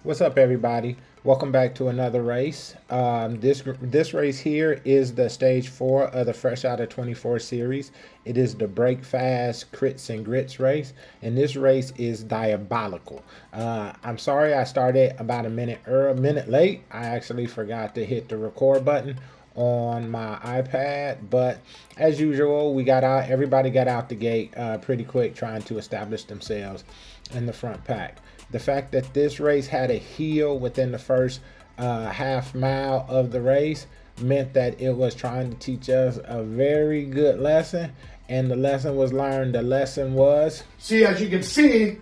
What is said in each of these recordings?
What's up, everybody? Welcome back to another race. This race here is the stage 4 of the Fresh Outta 24 series. It is the BRAEk-fast Crits and Grits race, and this race is diabolical. I'm sorry I started about a minute late. I actually forgot to hit the record button on my iPad, but as usual, everybody got out the gate pretty quick, trying to establish themselves in the front pack. The fact that this race had a heel within the first half mile of the race meant that it was trying to teach us a very good lesson, and the lesson was learned. The lesson was, see, as you can see,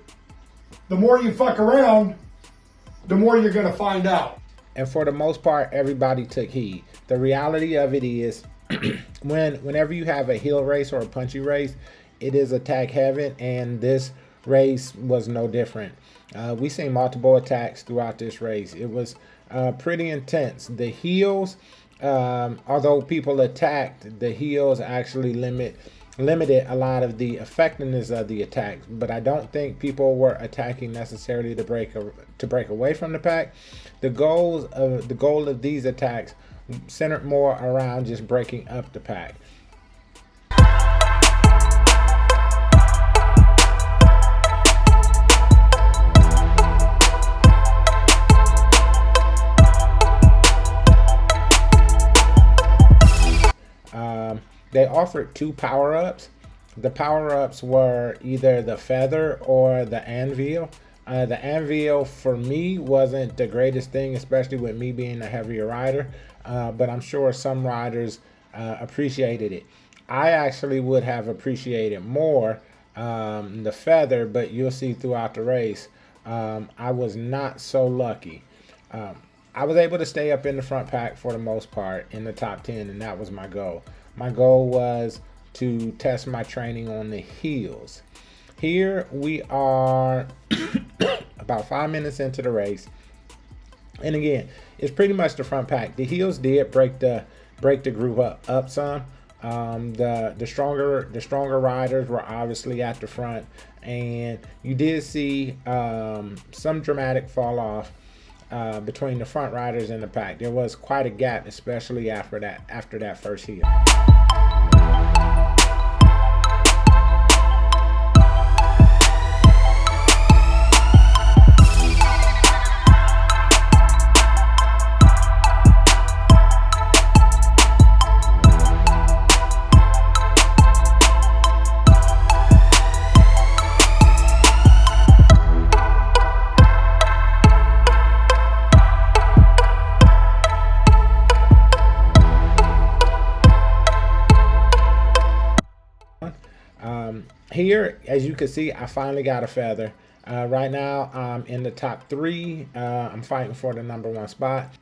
the more you fuck around, the more you're going to find out. And for the most part, everybody took heed. The reality of it is, whenever you have a heel race or a punchy race, it is attack heaven, and this race was no different. We seen multiple attacks throughout this race. It was pretty intense. The heels, although people attacked, the heels actually limited a lot of the effectiveness of the attacks. But I don't think people were attacking necessarily to break away from the pack. The goal of these attacks centered more around just breaking up the pack. They offered 2 power-ups. The power-ups were either the feather or the anvil. The anvil for me wasn't the greatest thing, especially with me being a heavier rider, but I'm sure some riders appreciated it. I actually would have appreciated more the feather, but you'll see throughout the race, I was not so lucky. I was able to stay up in the front pack for the most part, in the top 10, and that was my goal. My goal was to test my training on the heels. Here we are about 5 minutes into the race. And again, it's pretty much the front pack. The heels did break the group up some. The stronger riders were obviously at the front, and you did see some dramatic fall off between the front riders and the pack. There was quite a gap, especially after that first heel. Here, as you can see, I finally got a feather. Right now, I'm in the top 3. I'm fighting for the number 1 spot.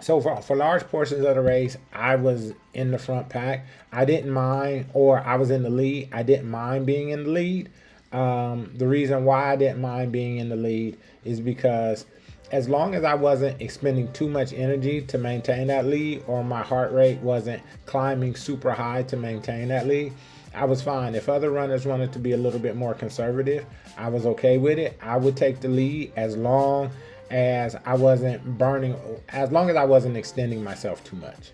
So for large portions of the race, I was in the front pack. I didn't mind, or I was in the lead. I didn't mind being in the lead. The reason why I didn't mind being in the lead is because as long as I wasn't expending too much energy to maintain that lead, or my heart rate wasn't climbing super high to maintain that lead, I was fine. If other runners wanted to be a little bit more conservative, I was okay with it. I would take the lead as long as I wasn't extending myself too much.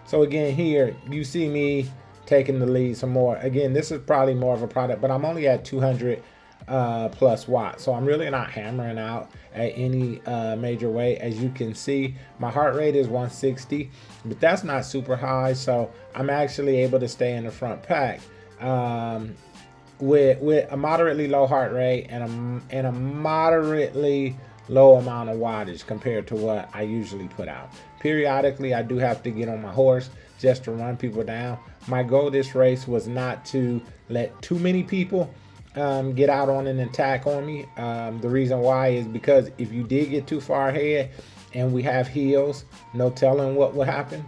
So again, here you see me taking the lead some more. Again, this is probably more of a product, but I'm only at 200 plus watts, so I'm really not hammering out at any major way. As you can see, my heart rate is 160, but that's not super high, so I'm actually able to stay in the front pack with a moderately low heart rate and a moderately low amount of wattage compared to what I usually put out. Periodically, I do have to get on my horse just to run people down. My goal this race was not to let too many people get out on an attack on me. The reason why is because if you did get too far ahead and we have heels, no telling what will happen.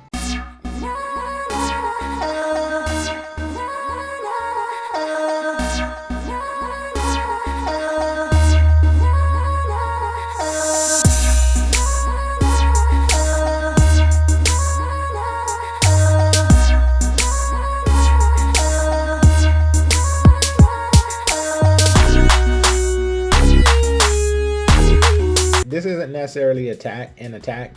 isn't necessarily an attack.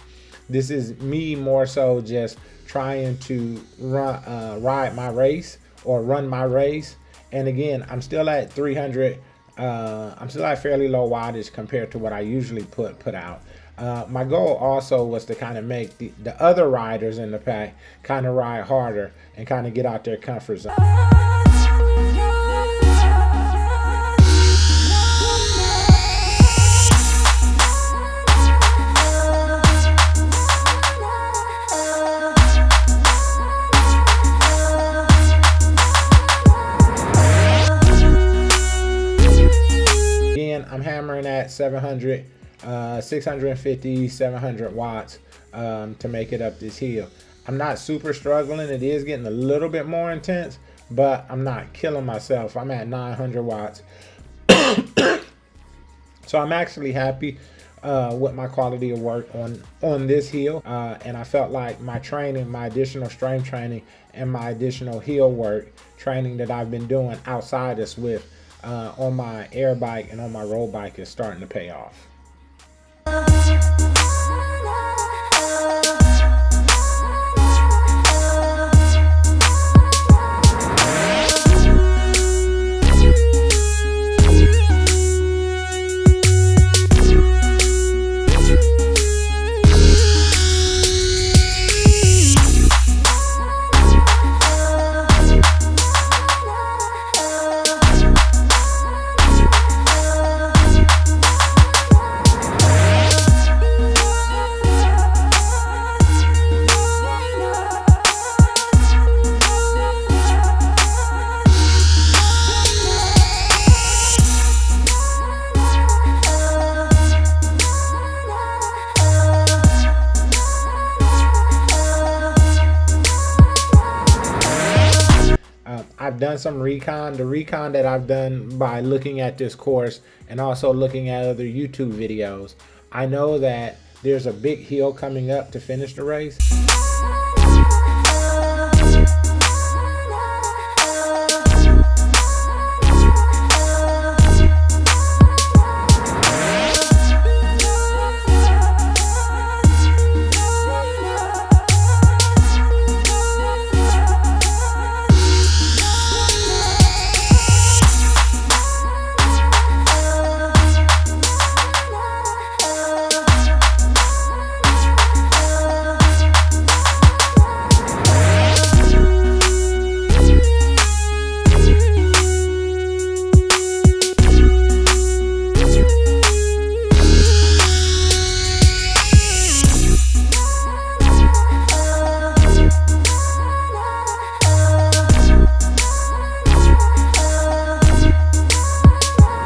This is me more so just trying to ride my race or run my race. And again, I'm still at 300. I'm still at fairly low wattage compared to what I usually put out. My goal also was to kind of make the other riders in the pack kind of ride harder and kind of get out their comfort zone. I'm hammering at 700, 650, 700 watts to make it up this hill. I'm not super struggling. It is getting a little bit more intense, but I'm not killing myself. I'm at 900 watts. So I'm actually happy with my quality of work on this hill. And I felt like my training, my additional strength training, and my additional hill work training that I've been doing outside of Zwift on my air bike and on my road bike is starting to pay off. I've done some recon. The recon that I've done by looking at this course and also looking at other YouTube videos, I know that there's a big hill coming up to finish the race.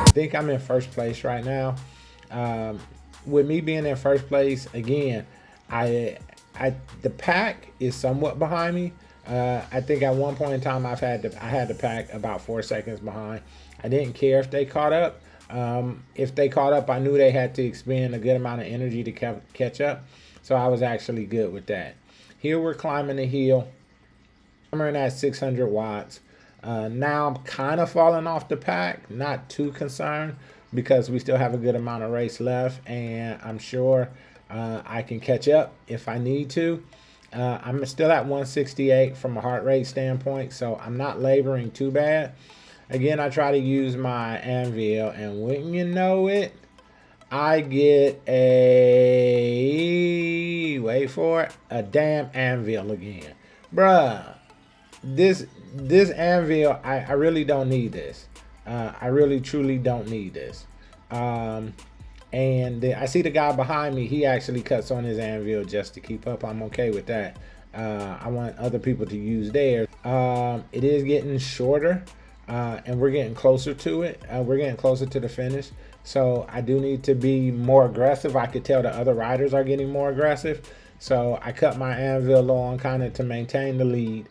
I think I'm in first place right now. With me being in first place, again, the pack is somewhat behind me. I think at one point in time I had the pack about 4 seconds behind. I didn't care if they caught up. If they caught up, I knew they had to expend a good amount of energy to catch up. So I was actually good with that. Here we're climbing the hill. I'm at 600 watts. Now I'm kind of falling off the pack, not too concerned because we still have a good amount of race left, and I'm sure I can catch up if I need to. I'm still at 168 from a heart rate standpoint, so I'm not laboring too bad. Again, I try to use my anvil, and wouldn't you know it, I get a, wait for it, a damn anvil again. Bruh. This anvil, I really don't need this. I really truly don't need this. And I see the guy behind me, he actually cuts on his anvil just to keep up. I'm okay with that. I want other people to use theirs. It is getting shorter, and we're getting closer to it. We're getting closer to the finish. So I do need to be more aggressive. I could tell the other riders are getting more aggressive. So I cut my anvil long kind of to maintain the lead.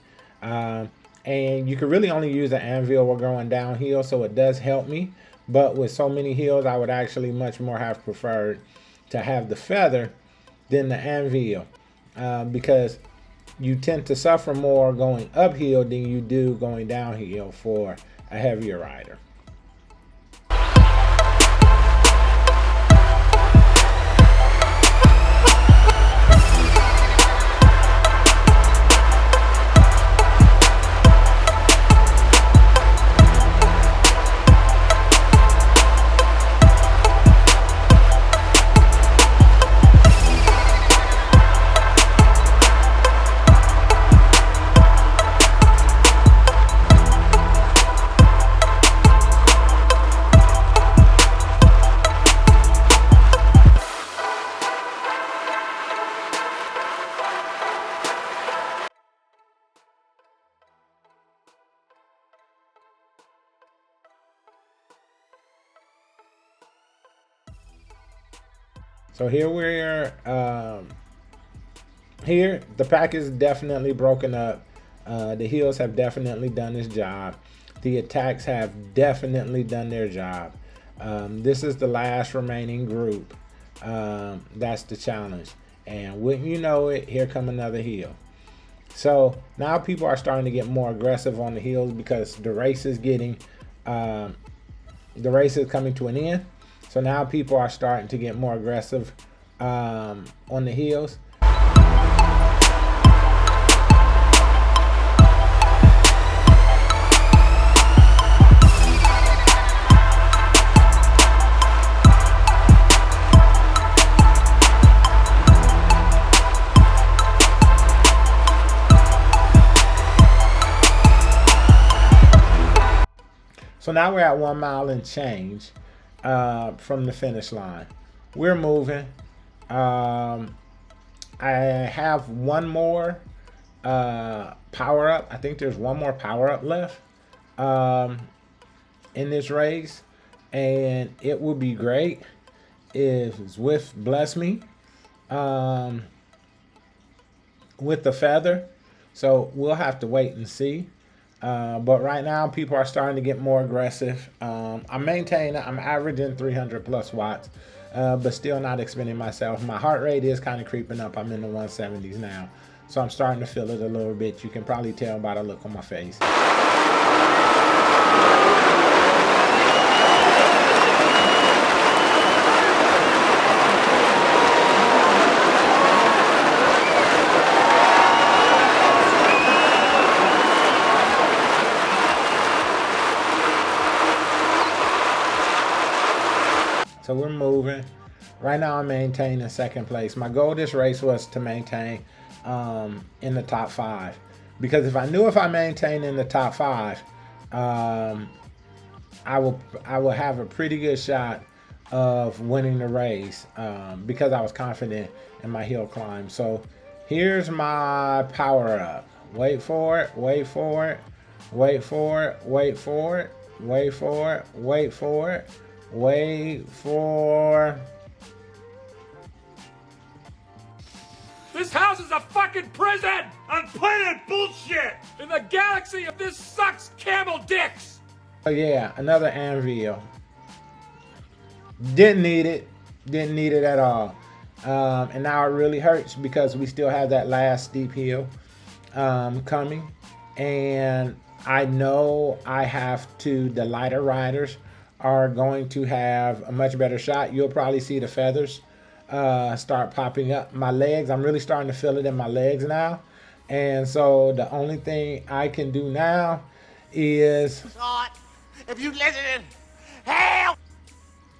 And you can really only use the anvil while going downhill, so it does help me. But with so many hills, I would actually much more have preferred to have the feather than the anvil, because you tend to suffer more going uphill than you do going downhill for a heavier rider. So here we're here. The pack is definitely broken up. The heels have definitely done its job. The attacks have definitely done their job. This is the last remaining group. That's the challenge. And wouldn't you know it, here come another heel. So now people are starting to get more aggressive on the heels because the race is getting, the race is coming to an end. So now people are starting to get more aggressive on the heels. So now we're at 1 mile and change from the finish line. We're moving. I have one more power up. I think there's one more power up left in this race. And it would be great if Zwift bless me with the feather. So we'll have to wait and see. But right now, people are starting to get more aggressive. I'm maintaining, I'm averaging 300 plus watts, but still not expending myself. My heart rate is kind of creeping up. I'm in the 170s now. So I'm starting to feel it a little bit. You can probably tell by the look on my face. So we're moving. Right now I'm maintaining second place. My goal this race was to maintain in the top 5. Because if I knew if I maintained in the top 5, I will have a pretty good shot of winning the race because I was confident in my hill climb. So here's my power up. Wait for it, wait for it, wait for it, wait for it, wait for it, wait for it. Wait for... This house is a fucking prison on planet bullshit in the galaxy of this sucks camel dicks. Oh yeah, another anvil. Didn't need it. Didn't need it at all. And now it really hurts because we still have that last steep hill coming. And I know I have to, the lighter riders are going to have a much better shot. You'll probably see the feathers start popping up. My legs, I'm really starting to feel it in my legs now. And so the only thing I can do now is... God, if you listen, help!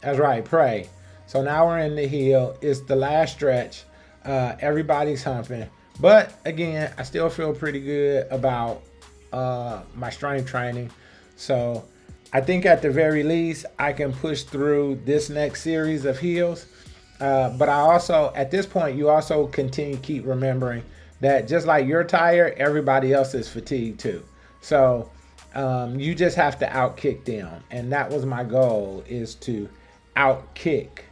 That's right, pray. So now we're in the hill. It's the last stretch. Everybody's humping. But again, I still feel pretty good about my strength training. So I think at the very least, I can push through this next series of hills. But I also, at this point, you also keep remembering that just like you're tired, everybody else is fatigued too. So you just have to outkick them. And that was my goal, is to outkick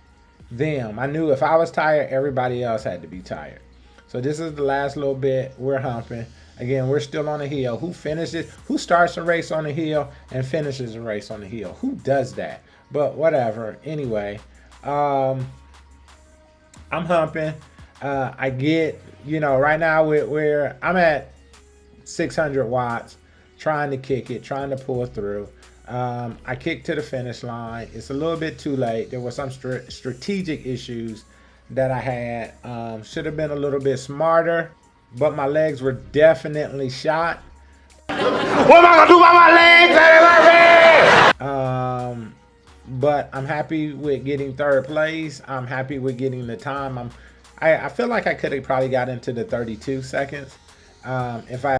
them. I knew if I was tired, everybody else had to be tired. So this is the last little bit. We're humping. Again, we're still on the hill. Who finishes? Who starts a race on the hill and finishes a race on the hill? Who does that? But whatever. Anyway, I'm humping. I get, right now I'm at 600 watts, trying to kick it, trying to pull through. I kicked to the finish line. It's a little bit too late. There were some strategic issues that I had. Should have been a little bit smarter. But my legs were definitely shot. What am I gonna do about my legs? But I'm happy with getting third place. I'm happy with getting the time. I feel like I could have probably got into the 32 seconds if I